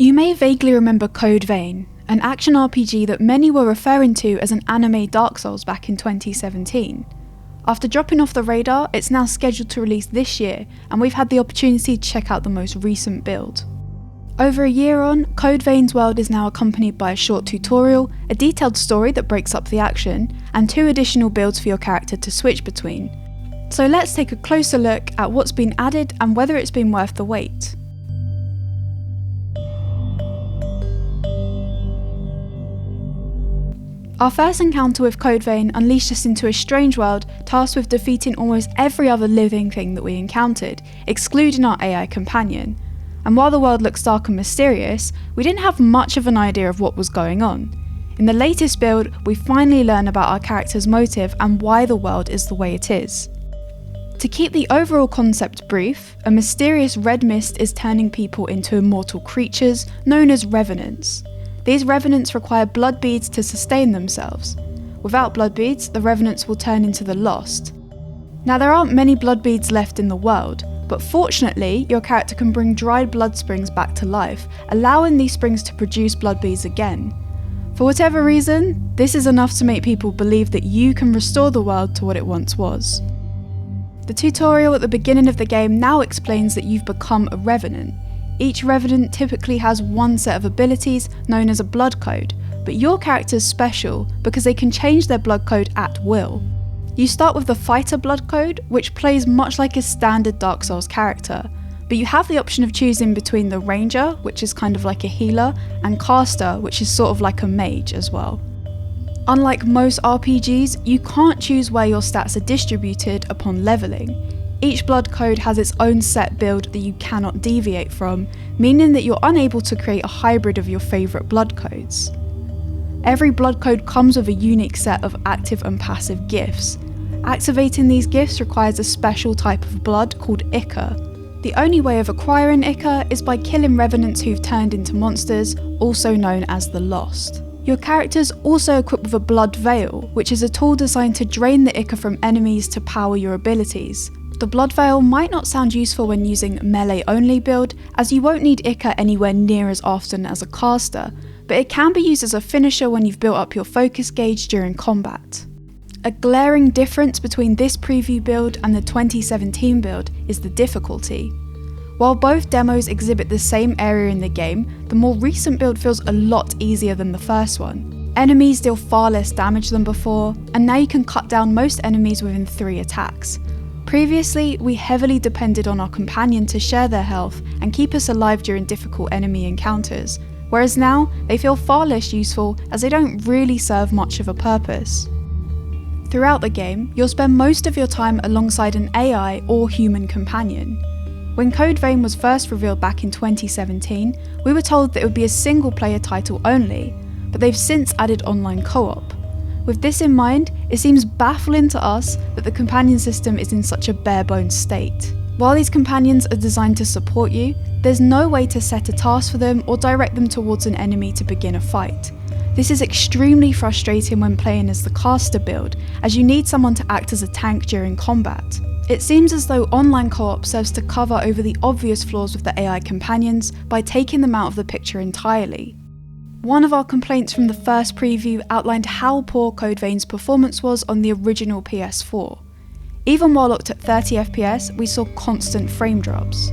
You may vaguely remember Code Vein, an action RPG that many were referring to as an anime Dark Souls back in 2017. After dropping off the radar, it's now scheduled to release this year, and we've had the opportunity to check out the most recent build. Over a year on, Code Vein's world is now accompanied by a short tutorial, a detailed story that breaks up the action, and 2 additional builds for your character to switch between. So let's take a closer look at what's been added and whether it's been worth the wait. Our first encounter with Code Vein unleashed us into a strange world tasked with defeating almost every other living thing that we encountered, excluding our AI companion. And while the world looks dark and mysterious, we didn't have much of an idea of what was going on. In the latest build, we finally learn about our character's motive and why the world is the way it is. To keep the overall concept brief, a mysterious red mist is turning people into immortal creatures known as revenants. These revenants require blood beads to sustain themselves. Without blood beads, the revenants will turn into the lost. Now there aren't many blood beads left in the world, but fortunately your character can bring dried blood springs back to life, allowing these springs to produce blood beads again. For whatever reason, this is enough to make people believe that you can restore the world to what it once was. The tutorial at the beginning of the game now explains that you've become a revenant. Each revenant typically has one set of abilities known as a blood code, but your character's special because they can change their blood code at will. You start with the fighter blood code, which plays much like a standard Dark Souls character, but you have the option of choosing between the ranger, which is kind of like a healer, and caster, which is sort of like a mage as well. Unlike most RPGs, you can't choose where your stats are distributed upon leveling. Each blood code has its own set build that you cannot deviate from, meaning that you're unable to create a hybrid of your favourite blood codes. Every blood code comes with a unique set of active and passive gifts. Activating these gifts requires a special type of blood called IKAR. The only way of acquiring IKAR is by killing revenants who've turned into monsters, also known as the Lost. Your character's also equipped with a blood veil, which is a tool designed to drain the IKAR from enemies to power your abilities. The blood veil might not sound useful when using melee only build, as you won't need IKAR anywhere near as often as a caster, but it can be used as a finisher when you've built up your focus gauge during combat. A glaring difference between this preview build and the 2017 build is the difficulty. While both demos exhibit the same area in the game, the more recent build feels a lot easier than the first one. Enemies deal far less damage than before, and now you can cut down most enemies within 3 attacks. Previously, we heavily depended on our companion to share their health and keep us alive during difficult enemy encounters, whereas now they feel far less useful as they don't really serve much of a purpose. Throughout the game, you'll spend most of your time alongside an AI or human companion. When Code Vein was first revealed back in 2017, we were told that it would be a single player title only, but they've since added online co-op. With this in mind, it seems baffling to us that the companion system is in such a bare-bones state. While these companions are designed to support you, there's no way to set a task for them or direct them towards an enemy to begin a fight. This is extremely frustrating when playing as the caster build, as you need someone to act as a tank during combat. It seems as though online co-op serves to cover over the obvious flaws with the AI companions by taking them out of the picture entirely. One of our complaints from the first preview outlined how poor Code Vein's performance was on the original PS4. Even while locked at 30 FPS, we saw constant frame drops.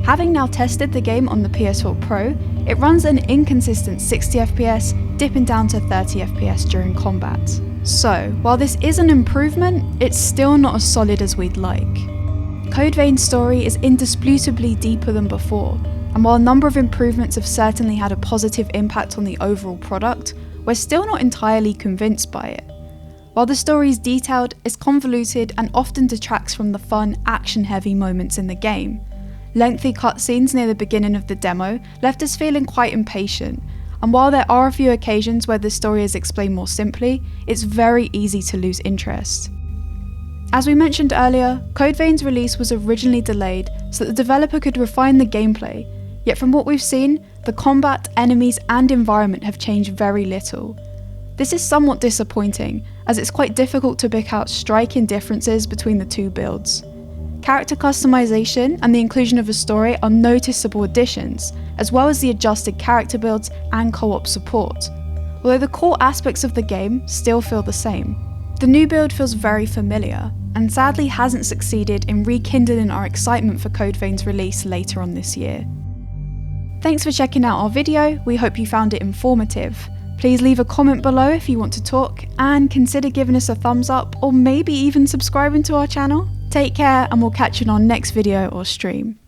Having now tested the game on the PS4 Pro, it runs an inconsistent 60 FPS, dipping down to 30 FPS during combat. So, while this is an improvement, it's still not as solid as we'd like. Code Vein's story is indisputably deeper than before, and while a number of improvements have certainly had a positive impact on the overall product, we're still not entirely convinced by it. While the story is detailed, it's convoluted and often detracts from the fun, action-heavy moments in the game. Lengthy cutscenes near the beginning of the demo left us feeling quite impatient, and while there are a few occasions where the story is explained more simply, it's very easy to lose interest. As we mentioned earlier, Code Vein's release was originally delayed so that the developer could refine the gameplay, yet from what we've seen, the combat, enemies and environment have changed very little. This is somewhat disappointing, as it's quite difficult to pick out striking differences between the 2 builds. Character customization and the inclusion of a story are noticeable additions, as well as the adjusted character builds and co-op support, although the core aspects of the game still feel the same. The new build feels very familiar, and sadly hasn't succeeded in rekindling our excitement for Code Vein's release later on this year. Thanks for checking out our video, we hope you found it informative. Please leave a comment below if you want to talk, and consider giving us a thumbs up or maybe even subscribing to our channel. Take care, and we'll catch you in our next video or stream.